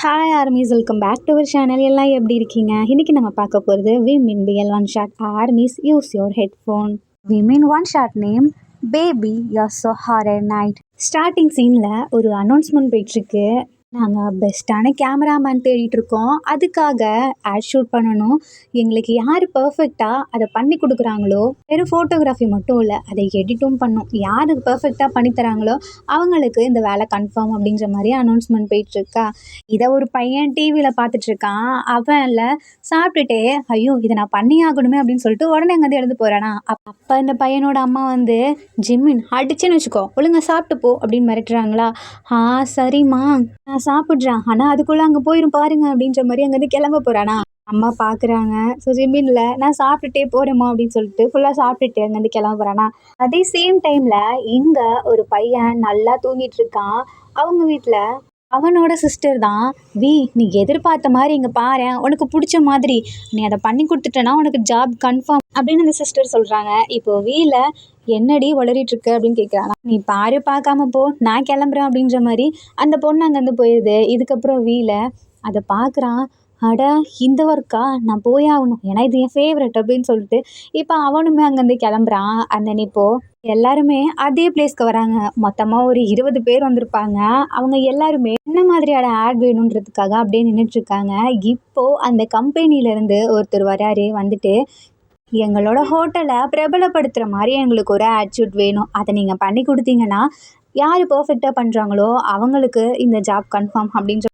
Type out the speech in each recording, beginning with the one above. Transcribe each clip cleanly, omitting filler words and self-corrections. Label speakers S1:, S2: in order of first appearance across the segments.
S1: Hi armies, welcome back to our channel. எல்லாம் எப்படி இருக்கீங்க? இன்னைக்கு நம்ம பார்க்க போகிறது Vmin BL one shot. Armies, use your headphone. Vmin one shot name baby you so hot at night. Starting சீனில் ஒரு announcement போயிட்டுருக்கு. நாங்கள் பெஸ்ட்டான கேமராமேன் தேடிட்டு இருக்கோம். அதுக்காக ஆட் ஷூட் பண்ணணும். எங்களுக்கு யார் பர்ஃபெக்டாக அதை பண்ணி கொடுக்குறாங்களோ, வெறும் ஃபோட்டோகிராஃபி மட்டும் இல்லை, அதை எடிட்டும் பண்ணும். யார் பர்ஃபெக்டாக பண்ணித்தராங்களோ அவங்களுக்கு இந்த வேலை கன்ஃபார்ம் அப்படின்ற மாதிரி அனௌன்ஸ்மெண்ட் போயிட்டுருக்கா. இதை ஒரு பையன் டிவியில் பார்த்துட்ருக்கான். அவன் இல்லை சாப்பிட்டுட்டே, ஐயோ இதை நான் பண்ணி ஆகணுமே அப்படின்னு சொல்லிட்டு உடனே அங்கேருந்து எழுந்து போகிறானா. அப்போ இந்த பையனோட அம்மா வந்து, ஜிம்மின் அடிச்சுன்னு வச்சுக்கோ, ஒழுங்கா சாப்பிட்டு போ அப்படின்னு மிரட்டுறாங்களா. சரிம்மா நான் சாப்பிட்றேன், ஆனால் அதுக்குள்ளே அங்கே போயிடும் பாருங்க அப்படின்ற மாதிரி அங்கேருந்து கிளம்ப போகிறானா. அம்மா பார்க்குறாங்க. ஸோ ஜிம்மின்ல நான் சாப்பிட்டுட்டே போகிறேம்மா அப்படின்னு சொல்லிட்டு ஃபுல்லாக சாப்பிட்டுட்டு அங்கேருந்து கிளம்ப போகிறானா. அதே சேம் டைமில் இங்கே ஒரு பையன் நல்லா தூங்கிட்டு இருக்கான். அவங்க வீட்டில் அவனோட சிஸ்டர் தான், நீ எதிர்பார்த்த மாதிரி இங்கே பாரு, உனக்கு பிடிச்ச மாதிரி நீ அதை பண்ணி கொடுத்துட்டேன்னா உனக்கு ஜாப் கன்ஃபார்ம் அப்படின்னு அந்த சிஸ்டர் சொல்கிறாங்க. இப்போ வீல என்னடி வளரிட்டுருக்கு அப்படின்னு கேட்குறாங்க. நீ பாரு, பார்க்காம போ, நான் கிளம்புறேன் அப்படின்ற மாதிரி அந்த பொண்ணு அங்கேருந்து போயிடுது. இதுக்கப்புறம் வீல அதை பார்க்குறான். அட இந்த ஒர்க்கா, நான் போயே ஆகணும், ஏன்னா இது என் ஃபேவரட் அப்படின்னு சொல்லிட்டு இப்போ அவனுமே அங்கேருந்து கிளம்புறான். அந்த இப்போது எல்லாருமே அதே பிளேஸ்க்கு வராங்க. மொத்தமாக ஒரு 20 பேர் வந்திருப்பாங்க. அவங்க எல்லாருமே என்ன மாதிரியான ஆட் வேணுன்றதுக்காக அப்படியே நின்றுட்டுருக்காங்க. இப்போது அந்த கம்பெனிலேருந்து ஒருத்தர் வராரு. வந்துட்டு, எங்களோட ஹோட்டலை பிரபலப்படுத்துகிற மாதிரி எங்களுக்கு ஒரு ஆட்ஷூட் வேணும், அதை நீங்கள் பண்ணி கொடுத்தீங்கன்னா யார் பர்ஃபெக்டாக பண்ணுறாங்களோ அவங்களுக்கு இந்த ஜாப் கன்ஃபார்ம்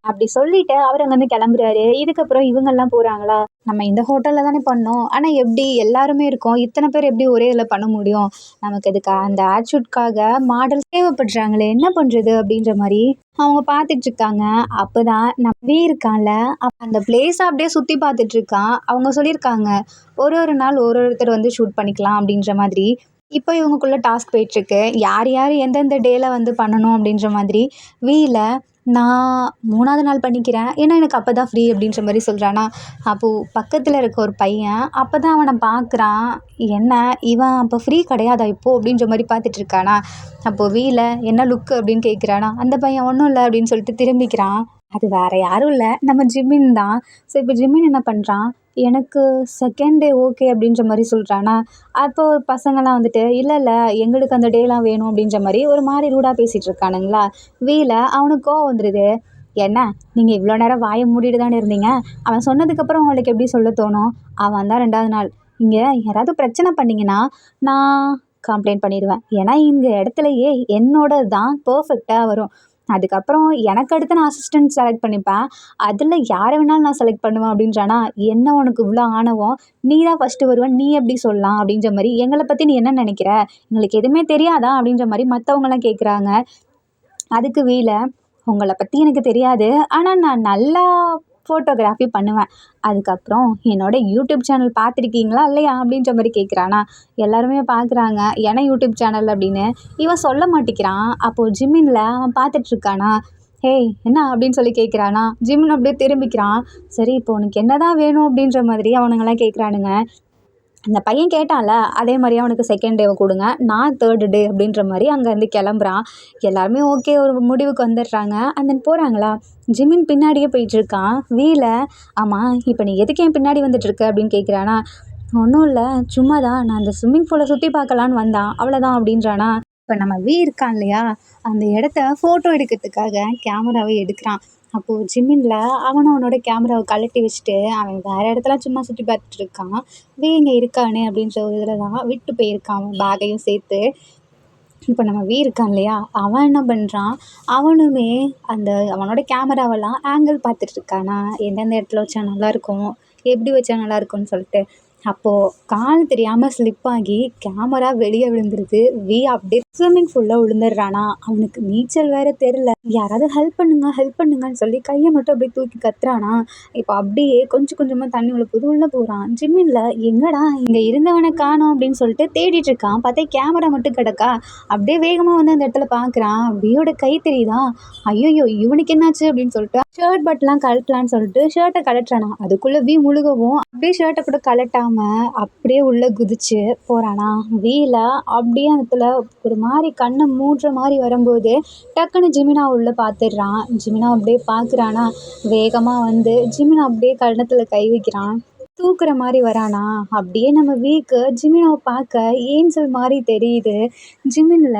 S1: அப்படி சொல்லிவிட்டு அவர் அங்கேருந்து கிளம்புறாரு. இதுக்கப்புறம் இவங்கெல்லாம் போகிறாங்களா, நம்ம இந்த ஹோட்டலில் தானே பண்ணோம், ஆனால் எப்படி எல்லாருமே இருக்கோம், இத்தனை பேர் எப்படி ஒரே இதில் பண்ண முடியும், நமக்கு இதுக்கு அந்த ஆட்ஷூட்காக மாடல் தேவைப்படுறாங்களே, என்ன பண்ணுறது அப்படின்ற மாதிரி அவங்க பார்த்துட்ருக்காங்க. அப்போ தான் நம்பி இருக்கான்ல, அந்த பிளேஸை அப்படியே சுற்றி பார்த்துட்ருக்கான். அவங்க சொல்லியிருக்காங்க ஒரு நாள் ஒருத்தர் வந்து ஷூட் பண்ணிக்கலாம் அப்படின்ற மாதிரி. இப்போ இவங்களுக்குள்ள டாஸ்க் போயிட்டுருக்கு. யார் யார் எந்தெந்த டேயில் வந்து பண்ணணும் அப்படின்ற மாதிரி. வீல நான் 3ஆவது நாள் பண்ணிக்கிறேன், ஏன்னா எனக்கு அப்போ தான் ஃப்ரீ அப்படின்ற மாதிரி சொல்கிறானா. அப்போது பக்கத்தில் இருக்க ஒரு பையன் அப்போ தான் அவனை பார்க்குறான். என்ன இவன் அப்போ ஃப்ரீ கிடையாதா இப்போது அப்படின்ற மாதிரி பார்த்துட்ருக்கானா. அப்போது வீல என்ன லுக்கு அப்படின்னு கேட்குறானா. அந்த பையன் ஒன்றும் இல்லை அப்படின்னு சொல்லிட்டு திரும்பிக்கிறான். அது வேறு யாரும் இல்லை, நம்ம ஜிம்மின் தான். ஸோ இப்போ ஜிம்மின் என்ன பண்ணுறான், எனக்கு செகண்ட் டே ஓகே அப்படின்ற மாதிரி சொல்கிறானா. அப்போ பசங்கள்லாம் வந்துட்டு, இல்லை எங்களுக்கு அந்த டேலாம் வேணும் அப்படின்ற மாதிரி ஒரு மாதிரி ரூடாக பேசிகிட்டு இருக்கானுங்களா. வீல அவனுக்கு கோவம் வந்துடுது. என்ன நீங்கள் இவ்வளோ நேரம் வாயை மூடிட்டு தானே இருந்தீங்க, அவன் சொன்னதுக்கப்புறம் உங்களுக்கு எப்படி சொல்ல தோணும், அவன் தான் 2ஆவது நாள். இங்கே யாராவது பிரச்சனை பண்ணிங்கன்னா நான் கம்ப்ளைண்ட் பண்ணிடுவேன், ஏன்னா இந்த இடத்துலையே என்னோட தான் பர்ஃபெக்டாக வரும். அதுக்கப்புறம் எனக்கு அடுத்து நான் அசிஸ்டன்ட் செலக்ட் பண்ணிப்பேன், அதில் யாரை வேணாலும் நான் செலக்ட் பண்ணுவேன் அப்படின்றானா. என்ன உனக்கு இவ்வளோ ஆணவம், நீ தான் ஃபஸ்ட்டு வருவேன், நீ எப்படி சொல்லலாம் அப்படின்ற மாதிரி. எங்களை பற்றி நீ என்ன நினைக்கிற, எங்களுக்கு எதுவுமே தெரியாதா அப்படின்ற மாதிரி மற்றவங்களாம் கேட்குறாங்க. அதுக்கு வீல, உங்களை பற்றி எனக்கு தெரியாது, ஆனால் நான் நல்லா ஃபோட்டோகிராஃபி பண்ணுவேன். அதுக்கப்புறம் என்னோட யூடியூப் சேனல் பார்த்துருக்கீங்களா இல்லையா அப்படின்ற மாதிரி கேட்குறானா. எல்லாருமே பார்க்குறாங்க, ஏன்னா யூடியூப் சேனல் அப்படின்னு இவன் சொல்ல மாட்டேங்கிறான். அப்போது ஜிம்மின்ல அவன் பார்த்துட்ருக்கானா. ஹேய் என்ன அப்படின்னு சொல்லி கேட்குறானா. ஜிம்மின் அப்படியே திரும்பிக்கிறான். சரி இப்போ உனக்கு என்ன தான் வேணும் அப்படின்ற மாதிரி அவனுங்கெல்லாம் கேட்குறானுங்க. அந்த பையன் கேட்டான்ல, அதே மாதிரி அவனுக்கு செகண்ட் டேவை கொடுங்க, நான் 3rd டே அப்படின்ற மாதிரி அங்கேருந்து கிளம்புறான். எல்லாருமே ஓகே ஒரு முடிவுக்கு வந்துடுறாங்க. அந்த போகிறாங்களா. ஜிம்மின் பின்னாடியே போயிட்டுருக்கான். வீல, ஆமாம் இப்போ நீ எதுக்கு என் பின்னாடி வந்துட்டுருக்க அப்படின்னு கேட்குறானா. ஒன்றும் இல்லை, சும்மா தான், நான் அந்த ஸ்விம்மிங் பூலை சுற்றி பார்க்கலான்னு வந்தான், அவ்வளோதான் அப்படின்றானா. இப்போ நம்ம இருக்கான் இல்லையா, அந்த இடத்த ஃபோட்டோ எடுக்கிறதுக்காக கேமராவை எடுக்கிறான். அப்போது ஜிம்மின்ல அவனோட கேமராவை கழட்டி வச்சுட்டு அவன் வேறு இடத்துல சும்மா சுற்றி பார்த்துட்டு இருக்கான். இங்கே இருக்கானே அப்படின்ற ஒரு இதில் தான் விட்டு போயிருக்கான் அவன் பேக்கையும் சேர்த்து. இப்போ நம்ம இருக்கான் இல்லையா, அவன் என்ன பண்ணுறான், அவனுமே அந்த அவனோட கேமராவெல்லாம் ஆங்கிள் பார்த்துட்ருக்கானா, எந்தெந்த இடத்துல வச்சா நல்லாயிருக்கும், எப்படி வச்சா நல்லாயிருக்கும்னு சொல்லிட்டு. அப்போது கால் தெரியாமல் ஸ்லிப் ஆகி கேமரா வெளியே விழுந்துருது. அப்படியே ஸ்விம்மிங் பூலில் விழுந்துடுறானா. அவனுக்கு நீச்சல் வேறு தெரில. யாராவது ஹெல்ப் பண்ணுங்கன்னு சொல்லி கையை மட்டும் அப்படியே தூக்கி கத்துறானா. இப்போ அப்படியே கொஞ்சம் கொஞ்சமாக தண்ணி உள்ளே போகிறான். ஜிம்மின்ல எங்கடா இங்கே இருந்தவனை காணோம் அப்படின்னு சொல்லிட்டு தேடிட்டு இருக்கான். பார்த்தா கேமரா மட்டும் கிடக்கா. அப்படியே வேகமாக வந்து அந்த இடத்துல பார்க்குறான். வியோட கை தெரியுதா. ஐயோ இவனுக்கு என்னாச்சு அப்படின்னு சொல்லிட்டு ஷர்ட் பட்டெலாம் கழட்டலான்னு சொல்லிட்டு ஷர்ட்டை கழட்டுறானா. அதுக்குள்ளே முழுகவும் அப்படியே ஷர்ட்டை கூட கழட்டாமல் அவன் அப்படியே உள்ளே குதிச்சு போகிறானா. வீல அப்படியே அந்த இடத்துல ஒரு மாதிரி கண்ணை மூடுற மாதிரி வரும்போது டக்குன்னு ஜிமினா உள்ளே பார்த்துடுறான். ஜிமினா அப்படியே பார்க்குறானா. வேகமாக வந்து ஜிமினா அப்படியே கன்னத்தில் கை வைக்கிறான். தூக்குற மாதிரி வரானா. அப்படியே நம்ம வீக்கு ஜிமினாவை பார்க்க ஏஞ்சல் மாதிரி தெரியுது. ஜிமின்ல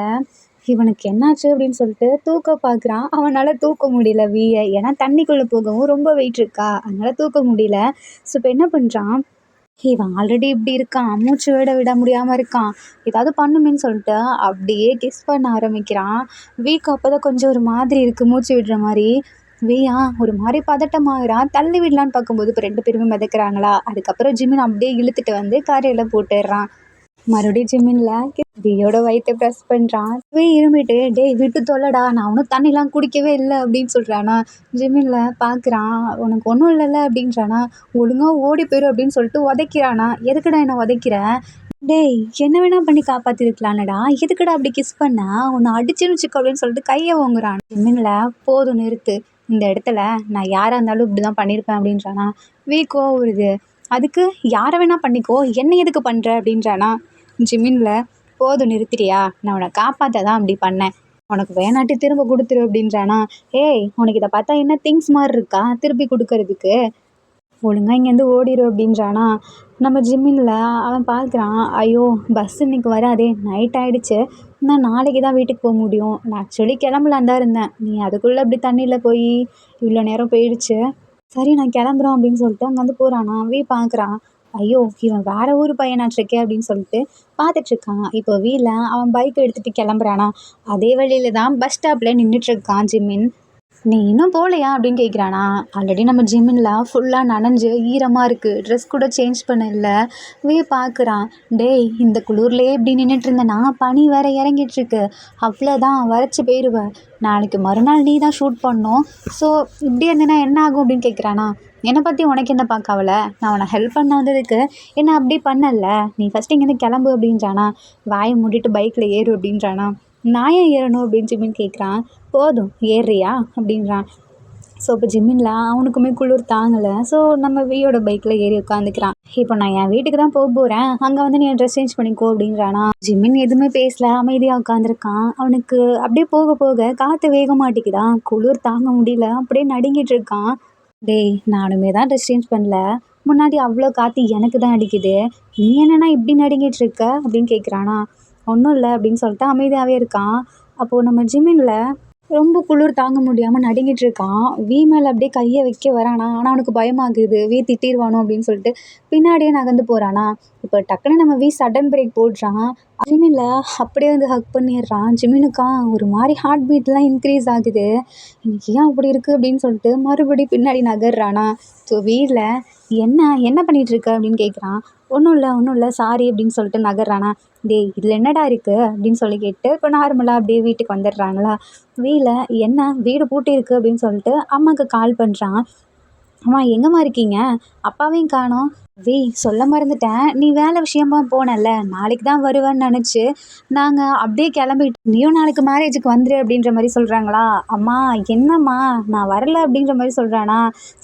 S1: இவனுக்கு என்னாச்சு அப்படின்னு சொல்லிட்டு தூக்க பார்க்குறான். அவனால் தூக்க முடியல வீயை. ஏன்னா தண்ணிக்குள்ளே போகவும் ரொம்ப வெயிட் இருக்கா, அதனால் தூக்க முடியல. ஸோ இப்போ என்ன பண்ணுறான், இவன் ஆல்ரெடி இப்படி இருக்கான், மூச்சு விட முடியாமல் இருக்கான், ஏதாவது பண்ணுமேன்னு சொல்லிட்டு அப்படியே கிஸ் பண்ண ஆரம்பிக்கிறான். வீக்கு அப்போ தான் கொஞ்சம் ஒரு மாதிரி இருக்குது, மூச்சு விடுற மாதிரி. வீயா ஒரு மாதிரி பதட்டமாகறான். தள்ளி விடலான்னு பார்க்கும்போது இப்போ 2 பேருமே மிதக்குறாங்களா. அதுக்கப்புறம் ஜிமின் அப்படியே இழுத்துட்டு வந்து கரையில் போட்டுடுறான். மறுபடியும் ஜிமின்ல வீயோட வயிற்றை ப்ரெஸ் பண்ணுறான். வீ இருமிட்டு டேய் விட்டு தொல்லடா, நான் ஒன்றும் தண்ணிலாம் குடிக்கவே இல்லை அப்படின்னு சொல்கிறானா. ஜிமின்ல பார்க்குறான். உனக்கு ஒன்றும் இல்லைல்ல அப்படின்றானா. ஒழுங்காக ஓடி போயிடும் அப்படின்னு சொல்லிட்டு உதைக்கிறானா. எதுக்குடா என்னை உதைக்கிற, டேய் என்ன வேணா பண்ணி காப்பாற்றிருக்கலாம்லடா, எதுக்குடா அப்படி கிஸ் பண்ண, உன்னை அடிச்சுன்னு வச்சுக்கோ அப்படின்னு சொல்லிட்டு கையை வாங்குறான். ஜிமின்ல போதும் நிறுத்து, இந்த இடத்துல நான் யாராக இருந்தாலும் இப்படி தான் பண்ணியிருப்பேன் அப்படின்றானா. வீக்கோ வருது. அதுக்கு யாரை வேணா பண்ணிக்கோ, என்ன எதுக்கு பண்ணுற அப்படின்றானா. ஜிமின்ல போதும் நிறுத்திட்டியா, நான் உன்னை காப்பாற்ற தான் அப்படி பண்ணேன், உனக்கு வேணாட்டி திரும்ப கொடுத்துரு அப்படின்றானா. ஏய் உனக்கு இதை பார்த்தா என்ன திங்ஸ் மாதிரி இருக்கா திருப்பி கொடுக்கறதுக்கு, ஒழுங்காக இங்கேருந்து ஓடிடும் அப்படின்றானா. நம்ம ஜிம்மினில் அவன் பார்க்குறான். ஐயோ பஸ் இன்னைக்கு வராதே, நைட் ஆகிடுச்சு, நான் நாளைக்கு தான் வீட்டுக்கு போக முடியும், நான் ஆக்சுவலி கிளம்பலான் தான் இருந்தேன், நீ அதுக்குள்ளே அப்படி தண்ணியில் போய் இவ்வளோ நேரம் போயிடுச்சு, சரி நான் கிளம்புறோம் அப்படின்னு சொல்லிட்டு அங்கேருந்து போகிறானா. பார்க்குறான். ஐயோ இவன் வேற ஊர் பையனாட்டிருக்கே அப்படின்னு சொல்லிட்டு பார்த்துட்ருக்கான். இப்போ வீல அவன் பைக் எடுத்துகிட்டு கிளம்புறானா. அதே வழியில் தான் பஸ் ஸ்டாப்பில் நின்றுட்டுருக்கான் ஜிம்மின். நீ இன்னும் போகலையா அப்படின்னு கேட்குறானா. ஆல்ரெடி நம்ம ஜிம்மின்ல ஃபுல்லாக நனைஞ்சு ஈரமாக இருக்குது, ட்ரெஸ் கூட சேஞ்ச் பண்ண இல்லை. பார்க்குறான். டேய் இந்த குளிர்லேயே இப்படி நின்றுட்டு இருந்தேன்னா பனி வேற இறங்கிட்டுருக்கு, அவ்வளோதான் வறட்சி போயிடுவேன், நாளைக்கு மறுநாள் நீ தான் ஷூட் பண்ணணும், ஸோ இப்படி இருந்தேன்னா என்ன ஆகும் அப்படின்னு கேட்குறானா. என்னை பற்றி உனக்கு என்ன பார்க்கவல, நான் உன்னை ஹெல்ப் பண்ண வந்ததுக்கு என்ன அப்படி பண்ணல, நீ ஃபஸ்ட்டு இங்கேருந்து கிளம்பு அப்படின்றானா. வாயை மூடிட்டு பைக்கில் ஏறு அப்படின்றானா. நான் ஏன் ஏறணும் அப்படின்னு ஜிம்மின் கேட்குறான். போதும் ஏறுறியா அப்படின்றான். ஸோ இப்போ ஜிம்மின்ல அவனுக்குமே குளிர் தாங்கலை. ஸோ நம்ம வீயோட பைக்கில் ஏறி உட்காந்துக்கிறான். இப்போ நான் என் வீட்டுக்கு தான் போக போகிறேன், அங்கே வந்து நீ ட்ரெஸ் சேஞ்ச் பண்ணிக்கோ அப்படின்றானா. ஜிம்மின் எதுவுமே பேசல, அமைதியாக உட்காந்துருக்கான். அவனுக்கு அப்படியே போக போக காற்று வேக மாட்டேங்குதான், குளிர் தாங்க முடியல, அப்படியே நடுங்கிட்டு இருக்கான். டேய் நானுமே தான் ட்ரெஸ் சேஞ்ச் பண்ணல, முன்னாடி அவ்வளோ காற்று எனக்கு தான் அடிக்குது, நீ என்னன்னா இப்படி நடுங்கிட்டு இருக்க அப்படின்னு கேட்குறானா. ஒன்றும் இல்லை அப்படின்னு சொல்லிட்டு அமைதியாகவே இருக்கான். அப்போது நம்ம ஜிம்மின்ல ரொம்ப குளிர் தாங்க முடியாமல் நடுங்கிட்டு இருக்கான். மேலே அப்படியே கையை வைக்க வரானா. ஆனால் அவனுக்கு பயமாகுது, திட்டிடுவானோ அப்படின்னு சொல்லிட்டு பின்னாடியே நகர்ந்து போகிறானா. இப்போ டக்குன்னு நம்ம சடன் பிரேக் போடுறான். ஜிம்மின்ல அப்படியே வந்து ஹக் பண்ணிடுறான். ஜிம்மினுக்கா ஒரு மாதிரி ஹார்ட் பீட்லாம் இன்க்ரீஸ் ஆகுது. இன்னைக்கு ஏன் அப்படி இருக்குது அப்படின்னு சொல்லிட்டு மறுபடி பின்னாடி நகர்றானா. ஸோ வீட்டில் என்ன பண்ணிகிட்டு இருக்க அப்படின்னு கேட்குறான். ஒன்றும் இல்லை சாரி அப்படின்னு சொல்லிட்டு நகர்றானா. டேய் இதில் என்னடா இருக்குது அப்படின்னு சொல்லி கேட்டு இப்போ நார்மலாக அப்படியே வீட்டுக்கு வந்துடுறாங்களா. என்ன வீடு பூட்டி இருக்குது அப்படின்னு சொல்லிட்டு அம்மாவுக்கு கால் பண்ணுறான். அம்மா எங்கேம்மா இருக்கீங்க, அப்பாவையும் காணோம். சொல்ல மறந்துட்டேன், நீ வேலை விஷயமா போனல, நாளைக்கு தான் வருவேன்னு நினச்சி நாங்கள் அப்படியே கிளம்பிட்டு, நீயும் நாளைக்கு மேரேஜுக்கு வந்துரு அப்படின்ற மாதிரி சொல்கிறாங்களா. அம்மா என்னம்மா நான் வரல அப்படின்ற மாதிரி சொல்கிறானா.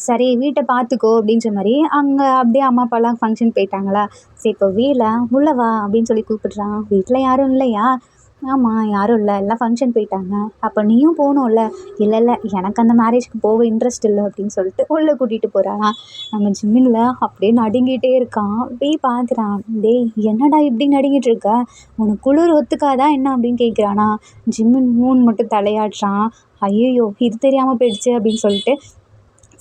S1: சரி வீட்டை பார்த்துக்கோ அப்படின்ற மாதிரி அங்கே அப்படியே அம்மா அப்பாலாம் ஃபங்க்ஷன் போயிட்டாங்களா. சரி இப்போ உள்ள வா அப்படின்னு சொல்லி கூப்பிடுறான். வீட்டில் யாரும் இல்லையா. ஆமாம் யாரும் இல்லை, எல்லாம் ஃபங்க்ஷன் போயிட்டாங்க. அப்போ நீயும் போகணும்ல. இல்லை எனக்கு அந்த மேரேஜ்க்கு போக இன்ட்ரெஸ்ட் இல்லை அப்படின்னு சொல்லிட்டு உள்ளே கூட்டிகிட்டு போகிறானா. நம்ம ஜிம்மின்ல அப்படியே நடுங்கிட்டே இருக்கான். பார்க்குறான். டேய் என்னடா இப்படி நடுங்கிட்டு இருக்க, உனக்கு குளிர் ஒத்துக்காதா என்ன அப்படின்னு கேட்குறானா. ஜிம்மின் மட்டும் தலையாடுறான். ஐயோ இது தெரியாமல் போயிடுச்சு அப்படின்னு சொல்லிட்டு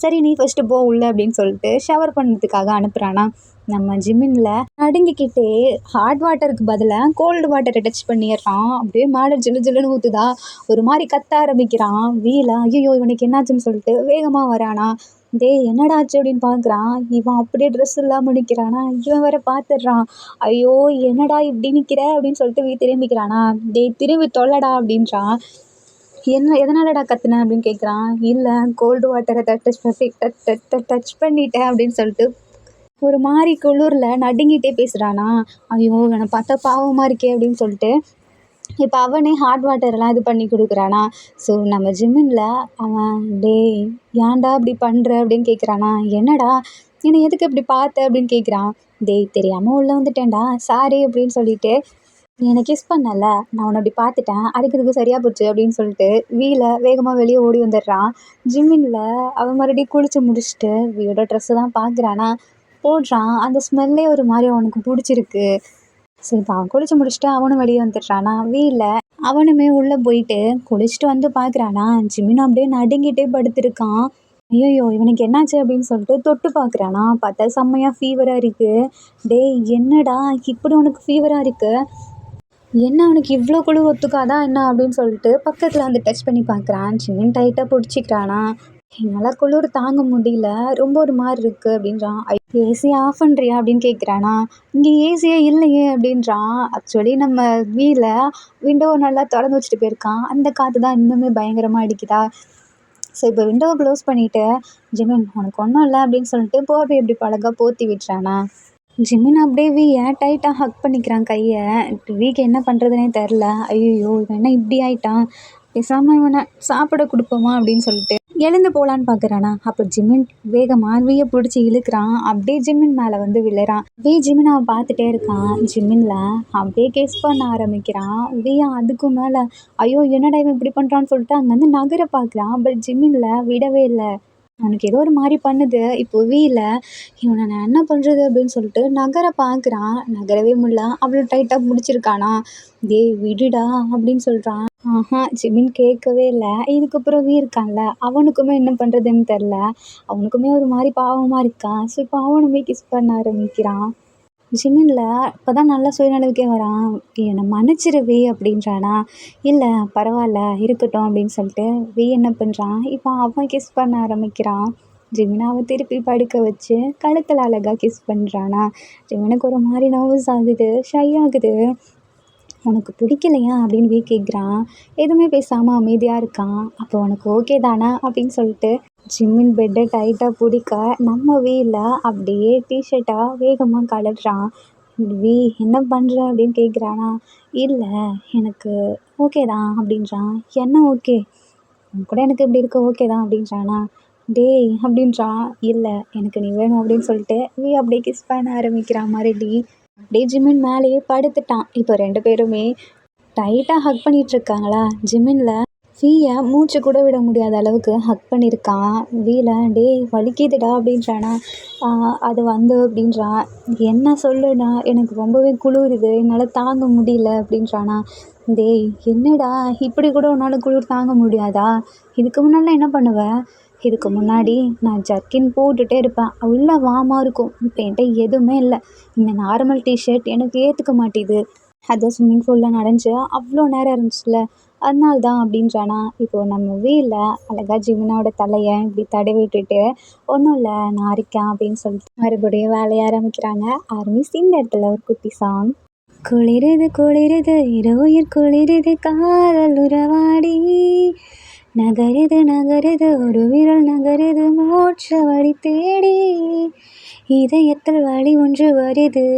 S1: சரி நீ ஃபஸ்ட்டு போ உள்ள அப்படின்னு சொல்லிட்டு ஷவர் பண்ணுறதுக்காக அனுப்புகிறானா. நம்ம ஜிம்மின்ல நடுங்கிக்கிட்டே ஹாட் வாட்டருக்கு பதிலாக கோல்டு வாட்டரை டச் பண்ணிடுறான். அப்படியே மேலே ஜில்லுன்னு ஊற்றுதா, ஒரு மாதிரி கத்த ஆரம்பிக்கிறான். ஐயோ இவனுக்கு என்னாச்சுன்னு சொல்லிட்டு வேகமாக வரானா. டேய் என்னடாச்சு அப்படின்னு பார்க்குறான். இவன் அப்படியே ட்ரெஸ் இல்லாமல் நிற்கிறானா. இவன் வேற பார்த்துடுறான். ஐயோ என்னடா இப்படி நிற்கிற அப்படின்னு சொல்லிட்டு திரும்பிக்கிறானா. டேய் திரும்பி தொல்லடா அப்படின்றான். எதனாலடா கத்துன அப்படின்னு கேட்குறான். இல்லை கோல்டு வாட்டரை டச் பண்ணிட்டேன் அப்படின்னு சொல்லிட்டு ஒரு மாதிரி குளிரில் நடுங்கிட்டே பேசுகிறானா. ஐயோ இவனை பார்த்தா பாவமாக இருக்கே அப்படின்னு சொல்லிட்டு இப்போ அவனே ஹாட் வாட்டர்லாம் இது பண்ணி கொடுக்குறானா. ஸோ நம்ம ஜிம்மின்ல அவன் டேய் ஏன்டா இப்படி பண்ணுற அப்படின்னு கேட்குறானா. என்னடா என்னை எதுக்கு இப்படி பார்த்த அப்படின்னு கேட்குறான். டேய் தெரியாமல் உள்ளே வந்துட்டேன்டா சாரி அப்படின்னு சொல்லிட்டு, நீ என்னை கிஸ் பண்ணல, நான் உன்னை அப்படி பார்த்துட்டேன், அதுக்கு இதுக்கு சரியாக போச்சு அப்படின்னு சொல்லிட்டு வீல வேகமாக வெளியே ஓடி வந்துடுறான். ஜிம்மின்ல அவன் மறுபடியும் குளிச்சு முடிச்சுட்டு வீயோட ட்ரெஸ்ஸை தான் பார்க்குறானா, போடுறான். அந்த ஸ்மெல்லே ஒரு மாதிரி அவனுக்கு பிடிச்சிருக்கு. சரி இப்போ அவன் குளிச்சு முடிச்சுட்டு அவனும் வெளியே வந்துடுறானா வீல. அவனுமே உள்ளே போயிட்டு குளிச்சுட்டு வந்து பார்க்குறானா, ஜிமின் அப்படியே நடுங்கிட்டே படுத்திருக்கான். ஐயோ இவனுக்கு என்னாச்சு அப்படின்னு சொல்லிட்டு தொட்டு பார்க்குறானா, பார்த்தா செம்மையாக ஃபீவராக இருக்குது. டேய் என்னடா இப்படி உனக்கு ஃபீவராக இருக்கு, என்ன அவனுக்கு இவ்வளோ குழு ஒத்துக்காதா என்ன அப்படின்னு சொல்லிட்டு பக்கத்தில் வந்து டச் பண்ணி பார்க்குறான். ஜிமின் டைட்டாக பிடிச்சிக்கிறானா, என்னால் குளிர் தாங்க முடியல, ரொம்ப ஒரு மாதிரி இருக்குது அப்படின்றான். ஏசி ஆஃப் பண்ணுறியா அப்படின்னு கேட்குறானா, இங்கே ஏசியே இல்லையே அப்படின்றான். ஆக்சுவலி நம்ம வீல விண்டோவை நல்லா திறந்து வச்சுட்டு போயிருக்கான், அந்த காற்று தான் இன்னுமே பயங்கரமாக அடிக்குதா. ஸோ இப்போ விண்டோவை க்ளோஸ் பண்ணிவிட்டு, ஜிமின் உனக்கு ஒன்றும் இல்லை அப்படின்னு சொல்லிட்டு போர்வை எப்படி பழகா போற்றி விட்டுறானா. ஜிமின் அப்படியே வீயை டைட்டாக ஹக் பண்ணிக்கிறான் கையை. வீக்கு என்ன பண்ணுறதுனே தெரில. ஐயோ இவன் என்ன இப்படி ஆயிட்டான், பேசாமல் இவனை சாப்பிட கொடுப்போமா அப்படின்னு சொல்லிட்டு எழுந்து போகலான்னு பார்க்குறானா. அப்போ ஜிமின் வேகமாக வீயை பிடிச்சி இழுக்கிறான். அப்படியே ஜிமின் மேலே வந்து விழுறான். ஜிமின் அவன் பார்த்துட்டே இருக்கான். ஜிமின்ல அப்படியே கேஸ் பண்ண ஆரம்பிக்கிறான். வீயா அதுக்கும் மேலே ஐயோ என்னடா இவன் இப்படி பண்ணுறான்னு சொல்லிட்டு அங்கேருந்து நகர பார்க்குறான். பட் ஜிமின்ல விடவே இல்லை. அவனுக்கு ஏதோ ஒரு மாதிரி பண்ணுது. இப்போ வீல இவனை நான் என்ன பண்ணுறது அப்படின்னு சொல்லிட்டு நகர பார்க்குறான். நகரவே முடியல. அவ்வளோ டைட்டாக பிடிச்சிருக்கானா. டேய் விடுடா அப்படின்னு சொல்கிறான். ஜிமின் கேட்கவே இல்லை. இதுக்கப்புறம் இருக்கான்ல, அவனுக்குமே என்ன பண்ணுறதுன்னு தெரில. அவனுக்குமே ஒரு மாதிரி பாவமாக இருக்கான். ஸோ இப்போ அவனுமே கிஸ் பண்ண ஆரம்பிக்கிறான். ஜிமின்ல இப்போ தான் நல்லா சுயநலவுக்கே வரான். என்னை மன்னிச்சிரு அப்படின்றானா. இல்லை பரவாயில்ல இருக்கட்டும் அப்படின்னு சொல்லிட்டு என்ன பண்ணுறான், இப்போ அவன் கிஸ் பண்ண ஆரம்பிக்கிறான். ஜிமினை அவன் திருப்பி படுக்க வச்சு கழுத்தில் அழகாக கிஸ் பண்ணுறானா. ஜிமினுக்கு ஒரு மாதிரி நர்வஸ் ஆகுது, ஷை ஆகுது. உனக்கு பிடிக்கலையா அப்படின்னு கேட்குறான். எதுவுமே பேசாமல் அமைதியாக இருக்கான். அப்போ உனக்கு ஓகே தானே அப்படின்னு சொல்லிட்டு ஜிம்மின் பெட்டை டைட்டாக பிடிக்க நம்ம வீல அப்படியே டிஷர்ட்டாக வேகமாக கலட்டுறான். என்ன பண்ணுற அப்படின்னு கேட்குறானா. இல்லை எனக்கு ஓகே தான் அப்படின்றான். என்ன ஓகே, உன் கூட எனக்கு இப்படி இருக்க ஓகே தான் அப்படின்றானா. டேய் அப்படின்றான். இல்லை எனக்கு நீ வேணும் அப்படின்னு சொல்லிட்டு அப்படியே கிஸ் பண்ண ஆரம்பிக்கிறான் மறுபடி. அப்படியே ஜிமின் மேலேயே படுத்துட்டான். இப்போ 2 பேருமே டைட்டாக ஹக் பண்ணிகிட்ருக்காங்களா. ஜிமின்ல வீயை மூச்சு கூட விட முடியாத அளவுக்கு ஹக் பண்ணியிருக்கான். வீல டேய் வலிக்குதுடா அப்படின்றானா. அது வந்து அப்படின்றான். என்ன சொல்லுடா, எனக்கு ரொம்பவே குளிருது, என்னால் தாங்க முடியல அப்படின்றானா. டேய் என்னடா இப்படி கூட உன்னால் குளிர் தாங்க முடியாதா, இதுக்கு முன்னாடிலாம் என்ன பண்ணுவேன், இதுக்கு முன்னாடி நான் ஜர்க்கின் போட்டுகிட்டே இருப்பேன், உள்ள வார்மாக இருக்கும். இப்போ என்கிட்ட எதுவுமே இல்லை, இந்த நார்மல் டிஷர்ட் எனக்கு ஏற்றுக்க மாட்டேது, அது ஸ்விம்மிங் பூலில் நனைஞ்சு அவ்வளோ நேரம் இருந்துச்சுல அதனால தான் அப்படின்றானா. இப்போது நம்ம வீல அழகாக ஜிமினோட தலையை இப்படி தடவி விட்டுட்டு ஒன்றும் இல்லை நான் இருக்கேன் அப்படின்னு சொல்லிட்டு மறுபடியும் வேலையை ஆரம்பிக்கிறாங்க. ஆர்மிஸ் இந்த இடத்துல ஒரு குட்டி சாங். குளிருது குளிருது இரவுயிர் குளிருது காதல் உறவாடி, நகருது நகருது ஒரு விரல் நகருது மோட்ச வழி தேடி, இதயத்தில் வழி ஒன்று வருது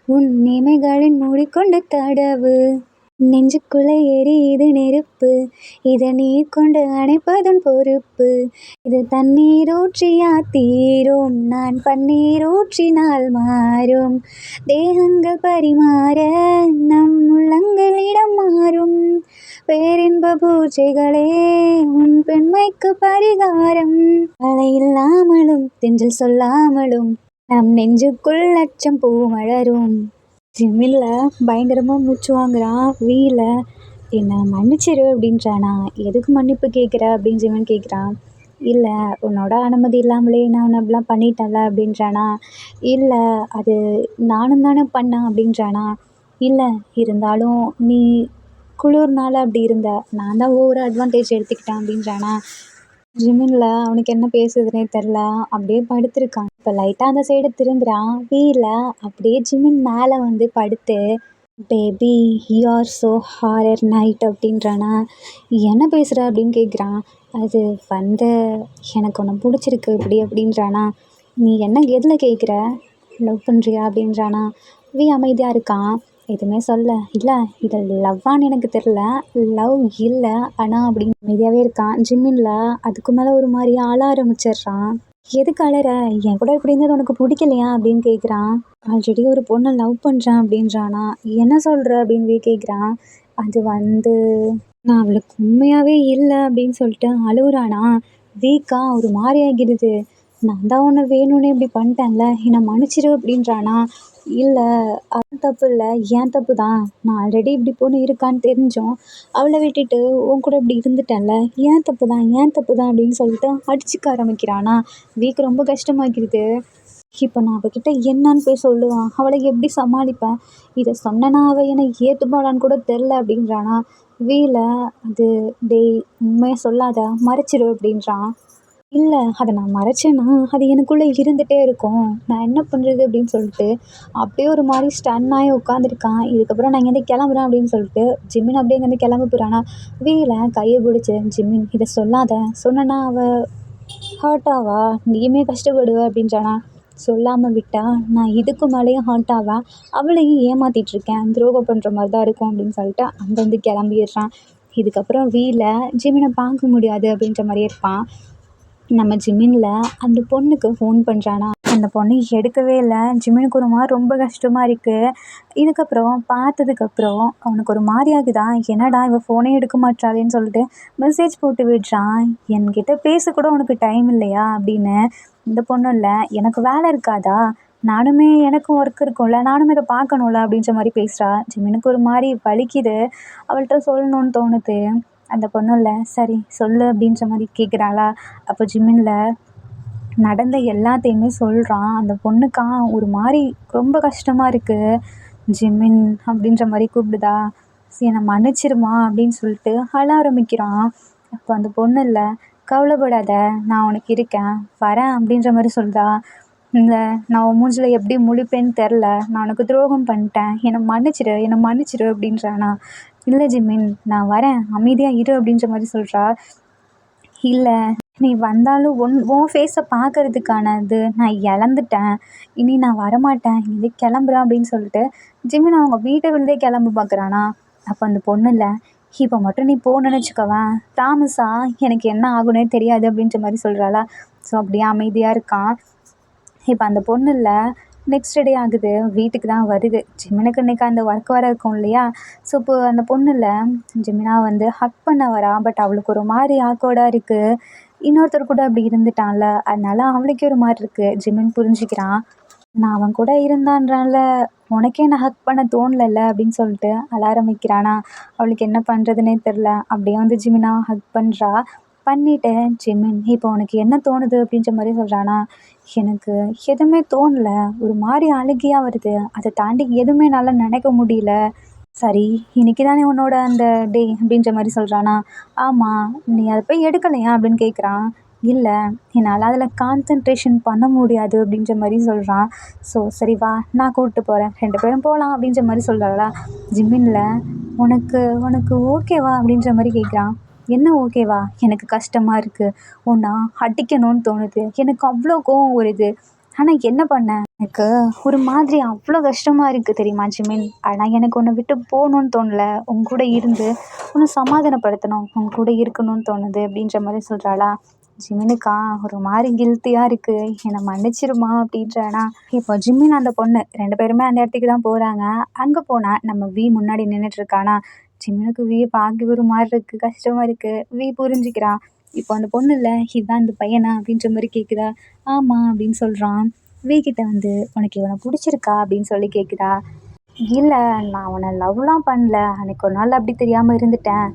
S1: உன் இமைகளின் மூடிக்கொண்டு தடவு, நெஞ்சுக்குள்ளே எரியுது நெருப்பு, இதை நீர் கொண்டு அணைப்பதும் பொறுப்பு, இது தண்ணீர் ஊற்றியா தீரும், நான் பன்னீர் ஊற்றினால் மாறும், தேகங்கள் பரிமாற நம் உள்ளங்களிடம் மாறும், பேரின்ப பூஜைகளே உன் பெண்மைக்கு பரிகாரம், மழை இல்லாமலும் தென்றல் சொல்லாமலும் நம் நெஞ்சுக்குள் லட்சம் பூ மலரும். ஜிம்மில் பயங்கரமாக மூச்சு வாங்குறான். வீல என்னை மன்னிச்சிரு அப்படின்றானா. எதுக்கு மன்னிப்பு கேட்குற அப்படின்னு ஜிமின் கேட்குறான். இல்லை உன்னோட அனுமதி இல்லாமலே நான் உன்னை அப்படிலாம் பண்ணிட்டேன்ல அப்படின்றானா. இல்லை அது நானும் தானே பண்ணேன் அப்படின்றானா. இல்லை இருந்தாலும் நீ குளிர்னால அப்படி இருந்த, நான் தான் ஒவ்வொரு அட்வான்டேஜ் எடுத்துக்கிட்டேன் அப்படின்றானா. ஜிமின்ல அவனுக்கு என்ன பேசுறதுனே தெரில. அப்படியே படுத்திருக்கான். இப்போ லைட்டாக அந்த சைடு திரும்புகிறான். வீல அப்படியே ஜிமின் மேலே வந்து படுத்து baby you are so horror night அப்படின்றானா. என்ன பேசுகிற அப்படின்னு கேட்குறான். அது வந்து எனக்கு ஒன்று பிடிச்சிருக்கு இப்படி அப்படின்றானா. நீ என்ன எதில் கேட்குற, லவ் பண்ணுறியா அப்படின்றானா. அமைதியாக இருக்கான். எதுவுமே சொல்ல. இல்லை இது லவ்வான்னு எனக்கு தெரில, லவ் இல்லை ஆனால் அப்படின்னு அமைதியாகவே இருக்கான். ஜிம்மின்ல அதுக்கு மேலே ஒரு மாதிரி ஆள ஆரம்பிச்சிடுறான். எதுக்கு அழற? என் கூட இப்படி இருந்தது உனக்கு பிடிக்கலையா அப்படின்னு கேட்குறான். ஆல்ரெடி ஒரு பொண்ணை லவ் பண்ணுறேன் அப்படின்றானா. என்ன சொல்கிற அப்படின்னு கேட்குறான். அது வந்து நான் அவளுக்கு உண்மையாகவே இல்லை அப்படின்னு சொல்லிட்டு அழுகுறானா. வீக்கா ஒரு மாதிரி ஆகிடுது. நான் தான் உன்னை வேணும்னே இப்படி பண்ணிட்டேன்ல, என்னை மன்னிச்சிரு அப்படின்றானா. இல்லை, அது தப்பு இல்லை, ஏன் தப்பு தான். நான் ஆல்ரெடி இப்படி பொண்ணு இருக்கான்னு தெரிஞ்சும் அவளை விட்டுட்டு உன் கூட இப்படி இருந்துட்டேன்ல, ஏன் தப்பு தான், ஏன் தப்பு தான் அப்படின்னு சொல்லிட்டு அடிச்சுக்க ஆரம்பிக்கிறானா. வீக் ரொம்ப கஷ்டமாக்கிடுது. இப்போ நான் அவகிட்ட என்னன்னு போய் சொல்லுவான், அவளை எப்படி சமாளிப்பேன், இதை சொன்னேன்னா அவள் என்னை ஏற்றுப்பாளான்னு கூட தெரில அப்படின்றானா. வீல அது டேய் உண்மையை சொல்லாத, மறைச்சிரு அப்படின்றான். இல்லை, அதை நான் மறைச்சேன்னா அது எனக்குள்ளே இருந்துகிட்டே இருக்கும், நான் என்ன பண்ணுறது அப்படின்னு சொல்லிட்டு அப்படியே ஒரு மாதிரி ஸ்டன் ஆகி உட்காந்துருக்கான். இதுக்கப்புறம் நான் இங்கேருந்து கிளம்புறேன் அப்படின்னு சொல்லிட்டு ஜிம்மின் அப்படியே இங்கேருந்து கிளம்ப போகிறானா. வீல கையை பிடிச்சி, ஜிம்மின் இதை சொல்லாத, சொன்னேன்னா அவள் ஹர்ட் ஆவா, நீயுமே கஷ்டப்படுவ அப்படின்றானா. சொல்லாமல் விட்டா நான் இதுக்கு மேலேயும் ஹர்ட் ஆவேன், அவளையும் ஏமாற்றிட்டுருக்கேன், துரோகம் பண்ணுற மாதிரி தான் இருக்கும் அப்படின்னு சொல்லிட்டு அங்கேருந்து கிளம்பிடுறான். இதுக்கப்புறம் வீல ஜிம்மினை பார்க்க முடியாது அப்படின்ற மாதிரியே இருப்பான். நம்ம ஜிம்மின்ல அந்த பொண்ணுக்கு ஃபோன் பண்ணுறானா. அந்த பொண்ணு எடுக்கவே இல்லை. ஜிம்மினுக்கு ஒரு மாதிரி ரொம்ப கஷ்டமாக இருக்குது. இதுக்கப்புறம் பார்த்ததுக்கப்புறம் அவனுக்கு ஒரு மாதிரி ஆகுதா. என்னடா இவள் ஃபோனே எடுக்க மாட்டாளேன்னு சொல்லிட்டு மெசேஜ் போட்டு விடுறான். என்கிட்ட பேசக்கூட உனக்கு டைம் இல்லையா அப்படின்னு. இந்த பொண்ணு இல்லை, எனக்கு வேலை இருக்காதா, நானுமே எனக்கும் ஒர்க் இருக்கும்ல, நானுமே இதை பார்க்கணும்ல அப்படின்ற மாதிரி பேசுகிறா. ஜிம்மினுக்கு ஒரு மாதிரி வலிக்குது. அவள்கிட்ட சொல்லணும்னு தோணுது. அந்த பொண்ணு இல்லை, சரி சொல்லு அப்படின்ற மாதிரி கேட்குறாளா. அப்போ ஜிம்மின்ல நடந்த எல்லாத்தையுமே சொல்கிறான். அந்த பொண்ணுக்கா ஒரு மாதிரி ரொம்ப கஷ்டமாக இருக்குது. ஜிம்மின் அப்படின்ற மாதிரி கூப்பிடுதா. என்னை மன்னிச்சிருமா அப்படின்னு சொல்லிட்டு அழ ஆரம்பிக்கிறான். அப்போ அந்த பொண்ணு இல்லை, கவலைப்படாத, நான் உனக்கு இருக்கேன், வரேன் அப்படின்ற மாதிரி சொல்லுதா. இல்லை, நான் உன் மூஞ்சில் எப்படி முழிப்பேன்னு தெரில, நான் உனக்கு துரோகம் பண்ணிட்டேன், என்னை மன்னிச்சிடு, என்னை மன்னிச்சிடு அப்படின்றானா. இல்லை ஜிம்மின், நான் வரேன், அமைதியாக இரு அப்படின்ற மாதிரி சொல்கிறா. இல்லை, நீ வந்தாலும் உன் ஃபேஸை பார்க்கறதுக்கானது நான் இழந்துட்டேன், இனி நான் வரமாட்டேன், இங்கே கிளம்புறேன் அப்படின்னு சொல்லிட்டு ஜிம்மின் அவங்க வீட்டை விழுந்தே கிளம்ப பார்க்குறானா. அப்போ அந்த பொண்ணு இல்லை, இப்போ மட்டும் நீ போகணுன்னு வச்சுக்கோவேன், ப்ராமிஸா எனக்கு என்ன ஆகுனே தெரியாது அப்படின்ற மாதிரி சொல்கிறாளா. ஸோ அப்படியே அமைதியாக இருக்கான். இப்போ அந்த பொண்ணு இல்லை, நெக்ஸ்ட் டே ஆகுது, வீட்டுக்கு தான் வருது. ஜிம்மினுக்கு இன்றைக்கி அந்த ஒர்க் வர இருக்கும் இல்லையா. ஸோ இப்போ அந்த பொண்ணு இல்லை, ஜிம்மினா வந்து ஹக் பண்ண வரா. பட் அவளுக்கு ஒரு மாதிரி ஆக்வர்டாக இருக்குது. இன்னொருத்தர் கூட அப்படி இருந்துட்டான்ல, அதனால அவளுக்கே ஒரு மாதிரி இருக்குது. ஜிம்மின் புரிஞ்சுக்கிறான். நான் அவன் கூட இருந்தான்றனால உனக்கே நான் ஹக் பண்ண தோணலைல்ல அப்படின்னு சொல்லிட்டு அழ ஆரம்பிக்கிறானா. அவளுக்கு என்ன பண்ணுறதுனே தெரில. அப்படியே வந்து ஜிம்மினா ஹக் பண்ணுறா. பண்ணிவிட்டு ஜிம்மின் இப்போ உனக்கு என்ன தோணுது அப்படின்ற மாதிரி சொல்கிறானா. எனக்கு எதுவுமே தோணலை, ஒரு மாதிரி அழுகையாக வருது, அதை தாண்டி எதுவுமே என்னால் நினைக்க முடியல. சரி, இன்னைக்கு தானே உன்னோட அந்த டே அப்படின்ற மாதிரி சொல்கிறானா. ஆமாம், நீ அதை போய் எடுக்கலையா அப்படின்னு கேட்குறான். இல்லை, என்னால் அதில் கான்சன்ட்ரேஷன் பண்ண முடியாது அப்படின்ற மாதிரி சொல்கிறான். ஸோ சரி வா, நான் கூப்பிட்டு போகிறேன், 2 பேரும் போகலாம் அப்படின்ற மாதிரி சொல்கிறாளா. ஜிம்மின்ல உனக்கு உனக்கு ஓகேவா அப்படின்ற மாதிரி கேட்குறான். என்ன ஓகேவா, எனக்கு கஷ்டமாக இருக்குது, உன்னை அடிக்கணும்னு தோணுது, எனக்கு அவ்வளோ கோவம் வருது, ஆனால் என்ன பண்ண, எனக்கு ஒரு மாதிரி அவ்வளோ கஷ்டமாக இருக்குது தெரியுமா ஜிமின். ஆனால் எனக்கு உன்னை விட்டு போகணுன்னு தோணல, உன் கூட இருந்து உன்னை சமாதானப்படுத்தணும், உன் கூட இருக்கணும்னு தோணுது அப்படின்ற மாதிரி சொல்கிறாளா. ஜிமினுக்கா ஒரு மாதிரி கில்ட்டியாக இருக்குது, என்னை மன்னிச்சிருமா அப்படின்றானா. இப்போ ஜிம்மின் அந்த பொண்ணு 2 பேருமே அந்த இடத்துக்கு தான் போகிறாங்க. அங்கே போனால் நம்ம வி முன்னாடி நின்றுட்டுருக்கானா. ஜிம்மினுக்கு வியை பார்க்க ஒரு மாதிரி இருக்குது, கஷ்டமாக இருக்குது. வி புரிஞ்சுக்கிறான். இப்போ அந்த பொண்ணு இல்லை, இதுதான் இந்த பையனா அப்படின்ற மாதிரி கேட்குதா. ஆமாம் அப்படின்னு சொல்கிறான். வி கிட்ட வந்து உனக்கு இவனை பிடிச்சிருக்கா அப்படின்னு சொல்லி கேட்குதா. இல்லை, நான் அவனை லவ்லாம் பண்ணல, அன்றைக்கி ஒரு நாள் அப்படி தெரியாமல் இருந்துட்டேன்,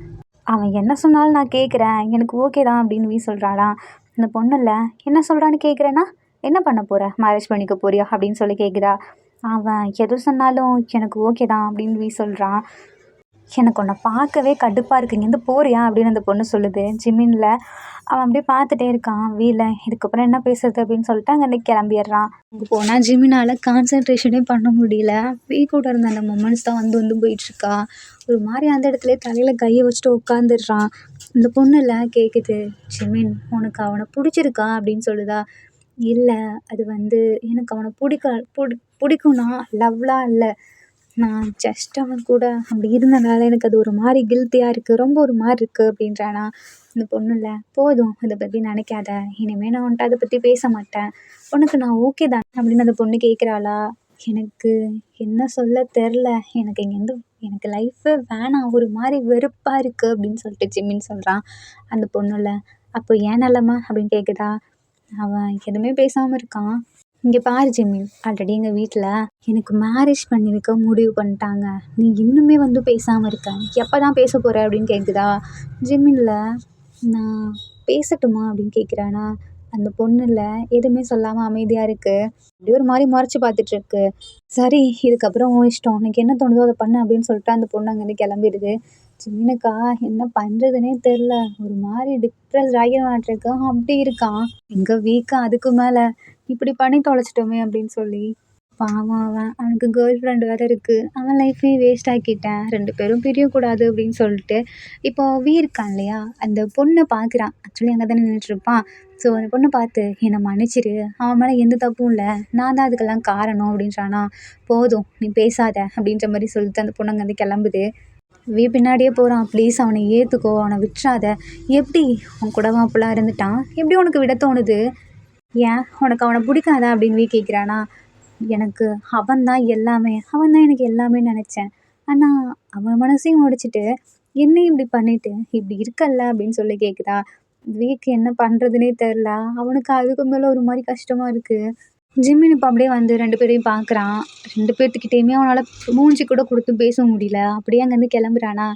S1: அவன் என்ன சொன்னாலும் நான் கேட்குறேன், எனக்கு ஓகே தான் அப்படின்னு வி சொல்கிறாளாம். அந்த பொண்ணு இல்லை, என்ன சொல்கிறான்னு கேட்குறேன்னா என்ன பண்ண போகிற, மேரேஜ் பண்ணிக்க போறியா அப்படின்னு சொல்லி கேட்குதா. அவன் எது சொன்னாலும் எனக்கு ஓகே தான் அப்படின்னு வி சொல்கிறான். எனக்கு உன்னை பார்க்கவே கடுப்பாக இருக்குது, இங்கேருந்து போறியா அப்படின்னு அந்த பொண்ணு சொல்லுது. ஜிம்மின்ல அவன் அப்படியே பார்த்துட்டே இருக்கான். வீல இதுக்கப்புறம் என்ன பேசுறது அப்படின்னு சொல்லிட்டு அங்கேருந்து கிளம்பிடுறான். அங்கே போனால் ஜிம்மினால் கான்சன்ட்ரேஷனே பண்ண முடியல. வீ கூட இருந்த அந்த மொமெண்ட்ஸ் தான் வந்து வந்து போயிட்டுருக்கா. ஒரு மாதிரி அந்த இடத்துல தலையில் கையை வச்சுட்டு உட்காந்துடுறான். இந்த பொண்ணுல கேட்குது, ஜிம்மின் உனக்கு அவனை பிடிச்சிருக்கா அப்படின்னு சொல்லுதா. இல்லை, அது வந்து எனக்கு அவனை பிடிக்கும்னா லவ்லாம் இல்லை, நான் ஜஸ்ட் அவன் கூட அப்படி இருந்தனால எனக்கு அது ஒரு மாதிரி கில்ட்டியாக இருக்குது, ரொம்ப ஒரு மாதிரி இருக்குது அப்படின்றானா. அந்த பொண்ணு இல்லை, போதும் இதை பற்றி நினைக்காத, இனிமேல் நான் உன்ட்ட அதை பற்றி பேச மாட்டேன், உனக்கு நான் ஓகே தான் அப்படின்னு அந்த பொண்ணு கேட்குறாளா. எனக்கு என்ன சொல்ல தெரில, எனக்கு இங்கேருந்து எனக்கு லைஃபே வேணாம், ஒரு மாதிரி வெறுப்பாக இருக்குது அப்படின்னு சொல்லிட்டு ஜிம்மின்னு சொல்கிறான். அந்த பொண்ணு இல்லை, அப்போ ஏன் நிலமை அப்படின்னு கேட்குதா. அவன் எதுவுமே பேசாமல் இருக்கான். இங்கே பாரு ஜிமின், ஆல்ரெடி எங்கள் வீட்டில் எனக்கு மேரேஜ் பண்ணி வைக்க முடிவு பண்ணிட்டாங்க, நீ இன்னுமே வந்து பேசாமல் இருக்க, எப்போ தான் பேச போகிற அப்படின்னு கேட்குதா. ஜிமின்ல, நான் பேசட்டுமா அப்படின்னு கேட்குறானா. அந்த பொண்ணுல எதுவுமே சொல்லாமல் அமைதியாக இருக்குது, அப்படியே ஒரு மாதிரி முறைச்சி பார்த்துட்ருக்கு. சரி, இதுக்கப்புறம் உன் இஷ்டம், உனக்கு என்ன தோணுதோ அதை பண்ணு அப்படின்னு சொல்லிட்டு அந்த பொண்ணு அங்கேருந்து கிளம்பிடுது. ஜிமினுக்கா என்ன பண்ணுறதுனே தெரில, ஒரு மாதிரி டிப்ரெஸ்ட் ஆகிடுவான்ட்ருக்கு, அப்படி இருக்கான். எங்கே வீக்காக அதுக்கு மேலே இப்படி பண்ணி தொலைச்சிட்டோமே அப்படின்னு சொல்லி. பாவம் அவன், அவனுக்கு கேர்ள் ஃப்ரெண்டு வேறு இருக்குது, அவன் லைஃப்பையும் வேஸ்ட் ஆக்கிட்டேன், 2 பேரும் பிரியக்கூடாது அப்படின்னு சொல்லிட்டு. இப்போ இருக்கான் இல்லையா, அந்த பொண்ணை பார்க்குறான், ஆக்சுவலி அங்கே தானே நின்றுட்டுருப்பான். ஸோ அந்த பொண்ணை பார்த்து என்னை மன்னிச்சிரு, அவன் மேலே எந்த தப்பும் இல்லை, நான் தான் அதுக்கெல்லாம் காரணம் அப்படின்றானா. போதும் நீ பேசாத அப்படின்ற மாதிரி சொல்லிட்டு அந்த பொண்ணு அங்கேருந்து கிளம்புது. பின்னாடியே போகிறான். ப்ளீஸ் அவனை ஏற்றுக்கோ, அவனை விட்டுறாத, எப்படி அவன் கூட அப்படிலாம் இருந்துட்டான், எப்படி உனக்கு விட தோணுது, ஏன் உனக்கு அவனை பிடிக்காதா அப்படின்னு கேட்குறானா. எனக்கு அவன் தான் எல்லாமே, அவன் தான் எனக்கு எல்லாமே நினச்சேன், ஆனால் அவன் மனசையும் உடைச்சிட்டு என்னையும் இப்படி பண்ணிட்டு இப்படி இருக்கல்ல அப்படின்னு சொல்லி கேட்குதா. என்ன பண்ணுறதுனே தெரில, அவனுக்கு அதுக்கு மேலே ஒரு மாதிரி கஷ்டமாக இருக்குது. ஜிம்மின் இப்போ அப்படியே வந்து 2 பேரையும் பார்க்குறான். 2 பேர்த்துக்கிட்டேயுமே அவனால் மூஞ்சி கூட கொடுத்து பேச முடியல, அப்படியே அங்கேருந்து கிளம்புறானா.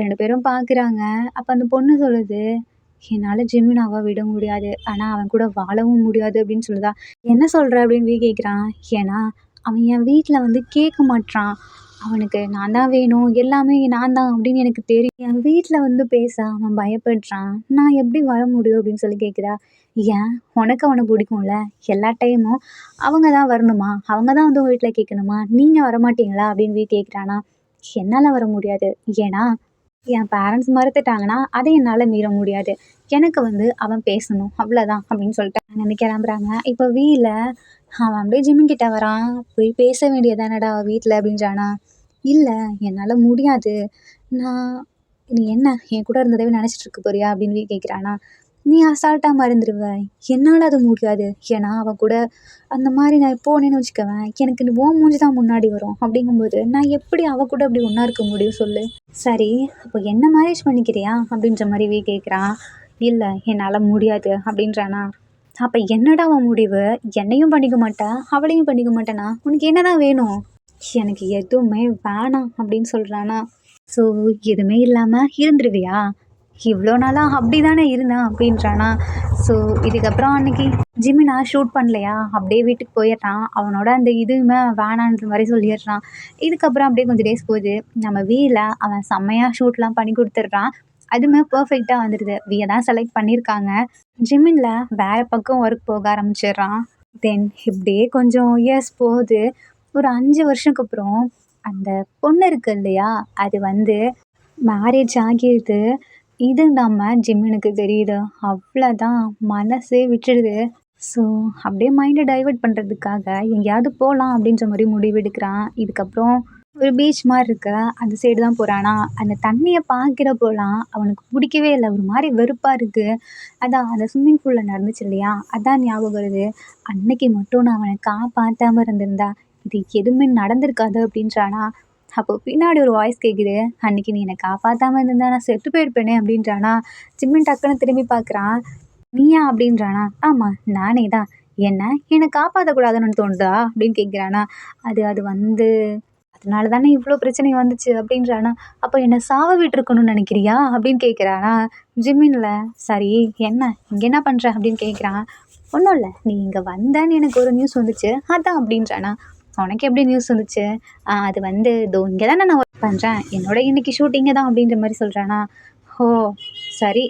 S1: 2 பேரும் பார்க்குறாங்க. அப்போ அந்த பொண்ணு சொல்லுது, என்னால் ஜிமினாவை விட முடியாது, ஆனால் அவன் கூட வாழவும் முடியாது அப்படின்னு சொல்லுதா. என்ன சொல்கிற அப்படின்னு கேட்குறான். ஏன்னா அவன் என் வீட்டில் வந்து கேட்க மாட்றான், அவனுக்கு நான் தான் வேணும், எல்லாமே நான் தான் அப்படின்னு எனக்கு தெரியும், என் வீட்டில் வந்து பேச அவன் பயப்படுறான், நான் எப்படி வர முடியும் அப்படின்னு சொல்லி கேட்குறா. ஏன் உனக்கு அவனை பிடிக்கும்ல, எல்லா டைமும் அவங்க தான் வரணுமா, அவங்க தான் வந்து உங்கள் வீட்டில் கேட்கணுமா, நீங்கள் வரமாட்டீங்களா அப்படின்னு கேட்குறானா. என்னால் வர முடியாது, ஏன்னா என் பேரண்ட்ஸ் மறுத்துட்டாங்கன்னா அதை என்னால் மீற முடியாது, எனக்கு வந்து அவன் பேசணும் அவ்வளோதான் அப்படின்னு சொல்லிட்டு அங்கே கிளம்புறாங்க. இப்போ அவன் அப்படியே ஜிம்மின் கிட்ட வரான். போய் பேச வேண்டியதானடா வீட்டில் அப்படின்றானா. இல்லை என்னால் முடியாது, நான் நீ என்ன என் கூட இருந்ததவே நினச்சிட்டு இருக்க போறியா அப்படின்னு கேட்குறானா. நீ அசால்ட்டாக மறந்துடுவ, என்னால் அது முடியாது, ஏன்னா அவன் கூட அந்த மாதிரி நான் போனேன்னு வச்சுக்கவேன், எனக்கு நீ ஓ மூஞ்சி தான் முன்னாடி வரும், அப்படிங்கும்போது நான் எப்படி அவள் கூட அப்படி ஒன்றா இருக்க முடியும் சொல்லு. சரி அப்போ என்ன மேரேஜ் பண்ணிக்கிறியா அப்படின்ற மாதிரி கேட்குறான். இல்லை என்னால் முடியாது அப்படின்றானா. அப்போ என்னடா அவன் முடிவு, என்னையும் பண்ணிக்க மாட்டேன் அவளையும் பண்ணிக்க மாட்டேனா, உனக்கு என்னதான் வேணும். எனக்கு எதுவுமே வேணாம் அப்படின்னு சொல்கிறானா. ஸோ எதுவுமே இல்லாமல் இருந்துருவியா, இவ்வளோ நாளாக அப்படி தானே இருந்தான் அப்படின்றானா. ஸோ இதுக்கப்புறம் அன்றைக்கி ஜிமினா ஷூட் பண்ணலையா, அப்படியே வீட்டுக்கு போயிடுறான், அவனோட அந்த இதுவுமே வேணான்ற மாதிரி சொல்லிடுறான். இதுக்கப்புறம் அப்படியே கொஞ்சம் டேஸ் போகுது. நம்ம அவன் செம்மையாக ஷூட்லாம் பண்ணி கொடுத்துட்றான், அதுவுமே பர்ஃபெக்டாக வந்துடுது, தான் செலக்ட் பண்ணியிருக்காங்க. ஜிமினில் வேறு பக்கம் ஒர்க் போக ஆரம்பிச்சிடுறான். தென் இப்படியே கொஞ்சம் இயர்ஸ் போகுது. ஒரு 5 வருஷத்துக்கு அப்புறம் அந்த பொண்ணு இருக்கு இல்லையா, அது வந்து மேரேஜ் ஆகிடுது. இது நம்ம ஜிம்மினுக்கு தெரியுது, அவ்வளோதான் மனசே விட்டுடுது. ஸோ அப்படியே மைண்டை டைவர்ட் பண்ணுறதுக்காக எங்கேயாவது போகலாம் அப்படின்ற மாதிரி முடிவு எடுக்கிறான். இதுக்கப்புறம் ஒரு பீச் மாதிரி இருக்க அந்த சைடு தான் போகிறானா. அந்த தண்ணியை பார்க்குறப்போலாம் அவனுக்கு பிடிக்கவே இல்லை, ஒரு மாதிரி வெறுப்பாக இருக்குது. அதான் அந்த ஸ்விம்மிங் பூலில் நடந்துச்சு இல்லையா, அதான் ஞாபகம் வருது. அன்னைக்கு மட்டும் நான் அவனை காப்பாற்றாமல் இருந்திருந்தா இது எதுவுமே நடந்திருக்காது அப்படின்றானா. அப்போ பின்னாடி ஒரு வாய்ஸ் கேட்குது, அன்றைக்கி நீ என்னை காப்பாற்றாமல் இருந்தா நான் செத்து போயிருப்பேனே அப்படின்றானா. ஜிம்மின் டக்குன்னு திரும்பி பார்க்குறான். நீயா அப்படின்றானா. ஆமாம் நானே தான், என்னை காப்பாற்றக்கூடாதுன்னு தோணுதா அப்படின்னு கேட்குறானா. அது வந்து அதனால தானே இவ்வளோ பிரச்சனை வந்துச்சு அப்படின்றானா. அப்போ என்னை சாவ விட்டுருக்கணும்னு நினைக்கிறியா அப்படின்னு கேட்குறானா. ஜிம்மினில் சரி என்ன இங்கே என்ன பண்ணுற அப்படின்னு கேட்குறான். ஒன்றும் இல்லை, நீ இங்கே வந்தேன்னு எனக்கு ஒரு நியூஸ் வந்துச்சு அதான் அப்படின்றானா. உனக்கு எப்படி நியூஸ் வந்துச்சு. அது வந்து இதோ இங்கே தானே நான் ஒர்க் பண்ணுறேன், என்னோட இன்றைக்கி ஷூட்டிங்கே தான் அப்படின்ற மாதிரி சொல்கிறானா. ஓ சரி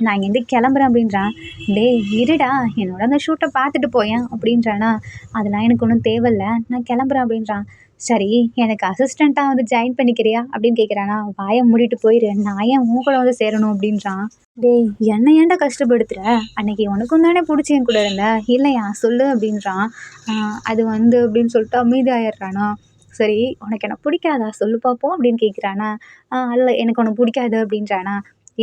S1: நான் இங்கேருந்து கிளம்புறேன் அப்படின்றான். டேய் இருடா, என்னோட அந்த ஷூட்டை பார்த்துட்டு போயேன் அப்படின்றானா. அதெல்லாம் எனக்கு ஒன்றும் தேவையில்லை, நான் கிளம்புறேன் அப்படின்றான். சரி எனக்கு அசிஸ்டண்ட்டாக வந்து ஜாயின் பண்ணிக்கிறியா அப்படின்னு கேட்குறானா. வாயை மூடிட்டு போயிரு, நான் ஏன் உன் கூட வந்து சேரணும் அப்படின்றான். டேய் என்னை ஏன்டா கஷ்டப்படுத்துகிற, அன்னைக்கு உனக்கும் தானே பிடிச்சி என் கூட இருந்த இல்லையா சொல்லு அப்படின்றான். அது வந்து அப்படின்னு சொல்லிட்டு அமைதியாயிடுறானா. சரி உனக்கு என்ன பிடிக்காதா சொல்லு பார்ப்போம் அப்படின்னு கேட்குறானா. இல்லை எனக்கு உன்னை பிடிக்காது அப்படின்றானா.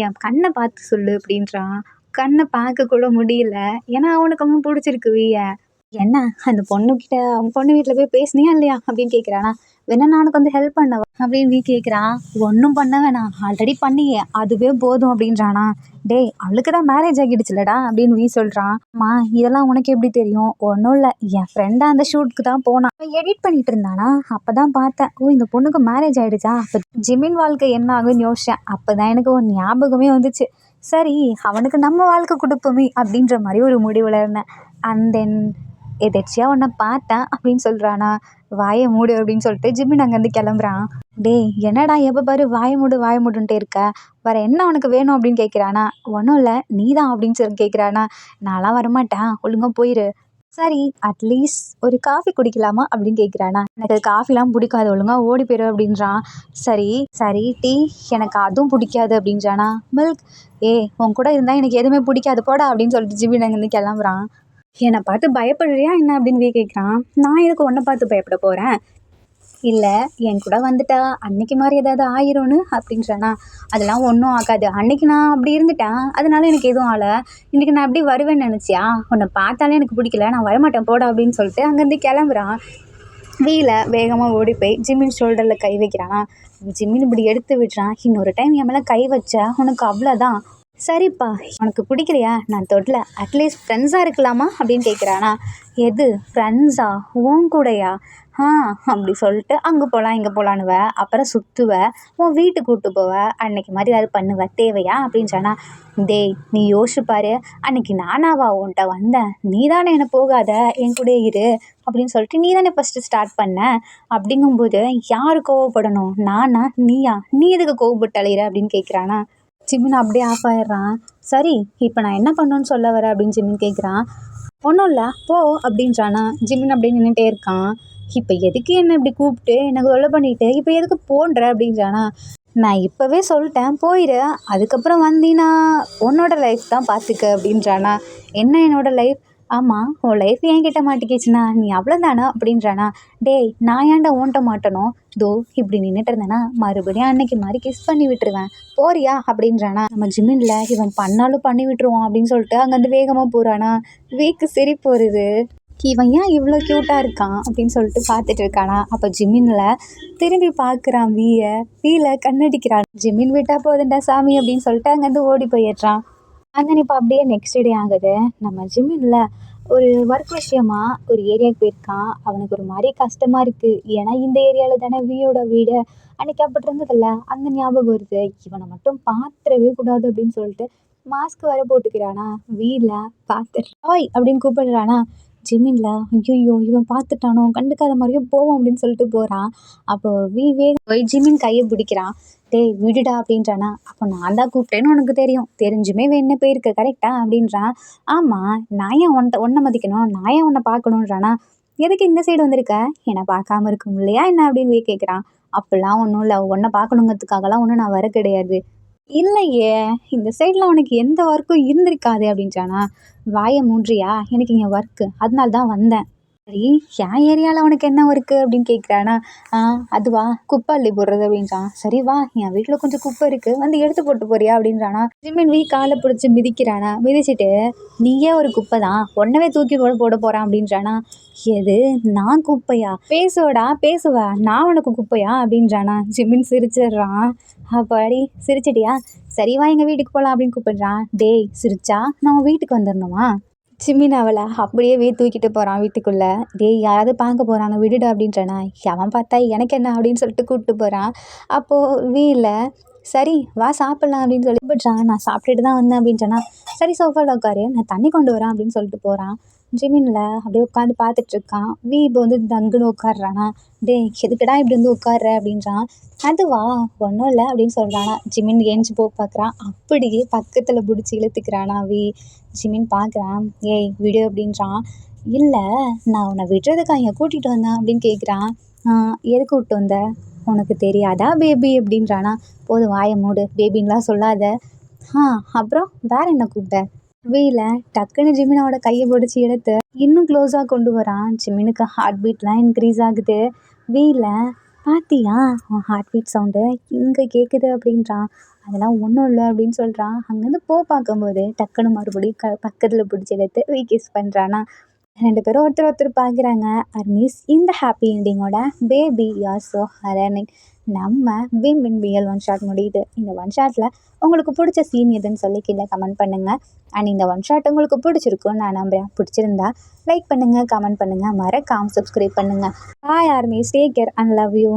S1: என் கண்ணை பார்த்து சொல்லு அப்படின்றான். கண்ணை பார்க்க கூட முடியல. ஏன்னா அவனுக்கு அவன் பிடிச்சிருக்கு வீய. என்ன அந்த பொண்ணுகிட்ட அவங்க பொண்ணு வீட்டில் போய் பேசுனியா இல்லையா அப்படின்னு கேட்குறானா. வேணா நான் உனக்கு வந்து ஹெல்ப் பண்ணவா அப்படின்னு வீ கேட்குறான். ஒன்றும் பண்ண வேணாம், ஆல்ரெடி பண்ணியே அதுவே போதும் அப்படின்றானா. டேய் அவளுக்கு தான் மேரேஜ் ஆகிடுச்சுலடா அப்படின்னு வீ சொல்கிறான். அம்மா இதெல்லாம் உனக்கு எப்படி தெரியும்? ஒன்றும் இல்லை, என் ஃப்ரெண்டாக அந்த ஷூட்டுக்கு தான் போனான், எடிட் பண்ணிட்டு இருந்தானா, அப்போ தான் பார்த்தேன். ஓ இந்த பொண்ணுக்கு மேரேஜ் ஆகிடுச்சா, அப்போ ஜிமின் வாழ்க்கை என்ன ஆகுன்னு யோசிச்சேன். அப்போ தான் எனக்கு ஒரு ஞாபகமே வந்துச்சு. சரி அவனுக்கு நம்ம வாழ்க்கை கொடுப்போமே அப்படின்ற மாதிரி ஒரு முடிவில் இருந்தேன். அண்ட் தென் எதாச்சியாக உன்னை பார்த்தேன் அப்படின்னு சொல்கிறானா. வாயை மூடு அப்படின்னு சொல்லிட்டு ஜிமின் அங்கேருந்து கிளம்புறான். டேய் என்னடா எப்போ பாரு வாயை மூடுன்ட்டே இருக்க, வேற என்ன உனக்கு வேணும் அப்படின்னு கேட்குறானா. ஒன்றும் இல்லை நீ தான் அப்படின்னு சொல்லி கேட்குறானா. நான்லாம் வரமாட்டேன், ஒழுங்காக போயிரு. சரி அட்லீஸ்ட் ஒரு காஃபி குடிக்கலாமா அப்படின்னு கேட்குறானா. எனக்கு காஃபிலாம் பிடிக்காது, ஒழுங்காக ஓடி போயிரு அப்படின்றான். சரி சரி டீ எனக்கு அதுவும் பிடிக்காது அப்படின்றானா. மில்க் உன் கூட இருந்தால் எனக்கு எதுவுமே பிடிக்காது போடா அப்படின்னு சொல்லிட்டு ஜிமின் அங்கேருந்து கிளம்புறான். என்னை பார்த்து பயப்படுறியா என்ன அப்படின்னு வீ கேட்குறான். நான் எதுக்கு உன்னை பார்த்து பயப்பட போகிறேன், இல்லை என் கூட வந்துட்டா அன்னைக்கு மாதிரி ஏதாவது ஆயிரும்னு அப்படின்றானா. அதெல்லாம் ஒன்றும் ஆகாது, அன்னைக்கு நான் அப்படி இருந்துட்டேன் அதனால எனக்கு எதுவும் ஆகலை, இன்றைக்கி நான் அப்படி வருவேன்னு நினச்சியா, உன்னை பார்த்தாலே எனக்கு பிடிக்கல, நான் வரமாட்டேன் போட அப்படின்னு சொல்லிட்டு அங்கேருந்து கிளம்புறான். வீல வேகமாக ஓடி போய் ஜிம்மின் ஷோல்டரில் கை வைக்கிறான். ஜிம்மின் இப்படி எடுத்து விடுறான். இன்னொரு டைம் என் மேலே கை வச்ச உனக்கு அவ்வளோதான். சரிப்பா உனக்கு பிடிக்கலையா, நான் தொடல, அட்லீஸ்ட் ஃப்ரெண்ட்ஸாக இருக்கலாமா அப்படின்னு கேட்குறானா. எது ஃப்ரெண்ட்ஸா, உன் கூடயா? அப்படி சொல்லிட்டு அங்கே போகலாம் இங்கே போகலான்னுவ, அப்புறம் சுற்றுவ, உன் வீட்டுக்கு கூப்பிட்டு போவ, அன்னைக்கு மாதிரி ஏதாவது பண்ணுவ, தேவையா அப்படின்றானா. டேய் நீ யோசிச்சுப்பாரு, அன்னைக்கு நானாவா உன்கிட்ட வந்தேன், நீ தானே என்னை போகாத என் கூட இரு அப்படின்னு சொல்லிட்டு நீ தானே ஃபஸ்ட்டு ஸ்டார்ட் பண்ண, அப்படிங்கும்போது யார் கோவப்படணும், நானா நீயா, நீ எதுக்கு கோவப்பட்டு அலையிற அப்படின்னு கேட்குறானா. ஜிமின் அப்படியே ஆஃப் ஆயிடுறான். சரி இப்போ நான் என்ன பண்ணணும்னு சொல்ல வரேன் அப்படின்னு ஜிமின் கேட்குறான். ஒன்றும் இல்லை போ அப்படின்றானா. ஜிமின் அப்படியே நின்றுட்டே இருக்கான். இப்போ எதுக்கு என்ன இப்படி கூப்பிட்டு எனக்கு தொல்லை பண்ணிட்டு இப்போ எதுக்கு போன்ற அப்படின்றானா. நான் இப்போவே சொல்லிட்டேன் போயிடு, அதுக்கப்புறம் வந்தீன்னா உன்னோட லைஃப் தான் பார்த்துக்க அப்படின்றானா. என்ன என்னோட லைஃப், ஆமாம் உன் லைஃப் என்கிட்ட மாட்டிக்கிச்சுண்ணா நீ அவ்வளோதானா அப்படின்றானா. டேய் நான் ஏன்டா ஓன்ட்ட மாட்டணும், தோ இப்படி நின்றுட்டு இருந்தேன்னா மறுபடியும் அன்னைக்கு மாதிரி கிஸ் பண்ணி விட்டுருவேன், போறியா அப்படின்றானா. நம்ம ஜிமின்ல இவன் பண்ணாலும் பண்ணி விட்டுருவான் அப்படின்னு சொல்லிட்டு அங்கேருந்து வேகமாக போகிறானா. வீக்கு சிரிப்பு வருது. இவன் ஏன் இவ்வளோ க்யூட்டாக இருக்கான் அப்படின்னு சொல்லிட்டு பார்த்துட்டு இருக்கானா. அப்போ ஜிமினில் திரும்பி பார்க்குறான் வீல கண்ணடிக்கிறான். ஜிமின் விட்டா போதுண்டா சாமி அப்படின்னு சொல்லிட்டு அங்கேருந்து ஓடி போயிடுறான். அங்கே இப்போ அப்படியே நெக்ஸ்ட் டே ஆகுது. நம்ம ஜிமினில் ஒரு ஒர்க் விஷயமா ஒரு ஏரியாவுக்கு போயிருக்கான். அவனுக்கு ஒரு மாதிரி கஷ்டமாக இருக்குது. ஏன்னா இந்த ஏரியாவில் தானே வீயோட வீடு அன்றைக்கி அப்படி இருந்ததில்ல, அந்த ஞாபகம் வருது. இவனை மட்டும் பார்த்துடவே கூடாது அப்படின்னு சொல்லிட்டு மாஸ்க் வர போட்டுக்கிறானா. வீல பார்த்துட்டு ஓய் அப்படின்னு கூப்பிடுறானா. ஜிமின்ல ஐயோ இவன் பார்த்துட்டானோ, கண்டுக்காத மாதிரியும் போவோம் அப்படின்னு சொல்லிட்டு போகிறான். அப்போ வேகம் போய் ஜிமின் கையை பிடிக்கிறான். டேய் விடுடா அப்படின்றானா. அப்போ நான் தான் கூப்பிட்டேன்னு உனக்கு தெரியும், தெரிஞ்சுமே வேணே போயிருக்க கரெக்டா அப்படின்றான். ஆமாம் நான் ஏன் உன்னை மதிக்கணும், நான் ஏன் உன்னை பார்க்கணுன்றானா. எதுக்கு இந்த சைடு வந்திருக்க, என்னை பார்க்காம இருக்கும் இல்லையா என்ன அப்படின்னு கேட்குறான். அப்படிலாம் ஒன்றும் இல்லை, உன்னை பார்க்கணுங்கிறதுக்காகலாம் ஒன்றும் நான் வர கிடையாது. இல்லையே இந்த சைடில் உனக்கு எந்த ஒர்க்கும் இருந்திருக்காது அப்படின்றானா. வாயை மூன்றியா, எனக்கு இங்கே ஒர்க்கு அதனால தான் வந்தேன். சரி என் ஏரியாவில் உனக்கு என்ன ஒர்க்கு அப்படின்னு கேட்குறானா. அதுவா குப்பை அள்ளி போடுறது அப்படின்றான். சரி வா என் வீட்டில் கொஞ்சம் குப்பை இருக்குது வந்து எடுத்து போட்டு போறியா அப்படின்றானா. ஜிமின் காலை பிடிச்சி மிதிக்கிறானா. மிதிச்சுட்டு நீயே ஒரு குப்பை தான், ஒன்னவே தூக்கி போட போகிறான் அப்படின்றானா. எது நான் குப்பையா, பேசுவடா பேசுவ, நான் உனக்கு குப்பையா அப்படின்றானா. ஜிமின் சிரிச்சிடுறான். அப்பாடி சிரிச்சிட்டியா, சரி வா எங்கள் வீட்டுக்கு போகலாம் அப்படின்னு கூப்பிடுறான். டேய் சிரிச்சா நான் உன் வீட்டுக்கு வந்துடணுமா. ஜிமின் அவளை அப்படியே தூக்கிட்டு போகிறான் வீட்டுக்குள்ளே. டேய் யாராவது பார்க்க போகிறாங்க விடுடா அப்படின்றானா. அவன் பார்த்தா எனக்கு என்ன அப்படின்னு சொல்லிட்டு கூப்பிட்டு போகிறான். அப்போது வீல சரி வா சாப்பிட்லாம் அப்படின்னு சொல்லி கூப்பிட்றான். நான் சாப்பிட்டுட்டு தான் வந்தேன் அப்படின்றானா. சரி சோஃபாவில் உட்காரு நான் தண்ணி கொண்டு வரேன் அப்படின்னு சொல்லிட்டு போகிறான். ஜிமின்ல அப்படியே உட்காந்து பார்த்துட்ருக்கான். இப்போ வந்து தங்குன்னு உட்காடுறானா. டேய் எதுக்குடா இப்படி வந்து உட்காடுற அப்படின்றான். அதுவா ஒன்றும் இல்லை அப்படின்னு சொல்கிறானா. ஜிமின் ஏஞ்சி பார்க்குறான். அப்படியே பக்கத்தில் பிடிச்சி இழுத்துக்கிறானா. ஜிமின் பார்க்குறான். ஏய் விடு அப்படின்றான். இல்லை நான் உன்னை விடுறதுக்கு இங்கே கூட்டிகிட்டு வந்தேன் அப்படின்னு கேட்குறான். எதுக்கு கூப்பிட்டு வந்த, உனக்கு தெரியாதா பேபி அப்படின்றானா. போதும் வாயை மூடு, பேபின்லாம் சொல்லாத. அப்புறம் வேற என்ன கூப்பிட்ட. வீல டக்குன்னு ஜிமினோட கையை பிடிச்சி எடுத்து இன்னும் க்ளோஸாக கொண்டு வரான். ஜிமினுக்கு ஹார்ட் பீட்லாம் இன்க்ரீஸ் ஆகுது. வீல பாத்தியா உன் ஹார்ட் பீட் சவுண்டு இங்கே கேட்குது அப்படின்றான். அதெல்லாம் ஒன்றும் இல்லை அப்படின்னு சொல்கிறான். அங்கேருந்து பார்க்கும்போது டக்குன்னு மறுபடியும் பக்கத்தில் பிடிச்சி எடுத்து கிஸ் பண்ணுறானா. 2 பேரும் ஒருத்தர் ஒருத்தர் பார்க்குறாங்க. அர்மீஸ் இந்த ஹாப்பி எண்டிங்கோட பேபி யார் ஸோ ஹரனிங் நம்ம Vmin BL one shot முடியுது. இந்த ஒன் ஷாட்டில் உங்களுக்கு பிடிச்ச சீன் எதுன்னு சொல்லி கீழே கமெண்ட் பண்ணுங்கள். அண்ட் இந்த ஒன் ஷாட் உங்களுக்கு பிடிச்சிருக்குன்னு நான் நம்புகிறேன். பிடிச்சிருந்தா லைக் பண்ணுங்கள், கமெண்ட் பண்ணுங்கள், மறக்காமல் சப்ஸ்கிரைப் பண்ணுங்கள். Bye armies, take care and love you.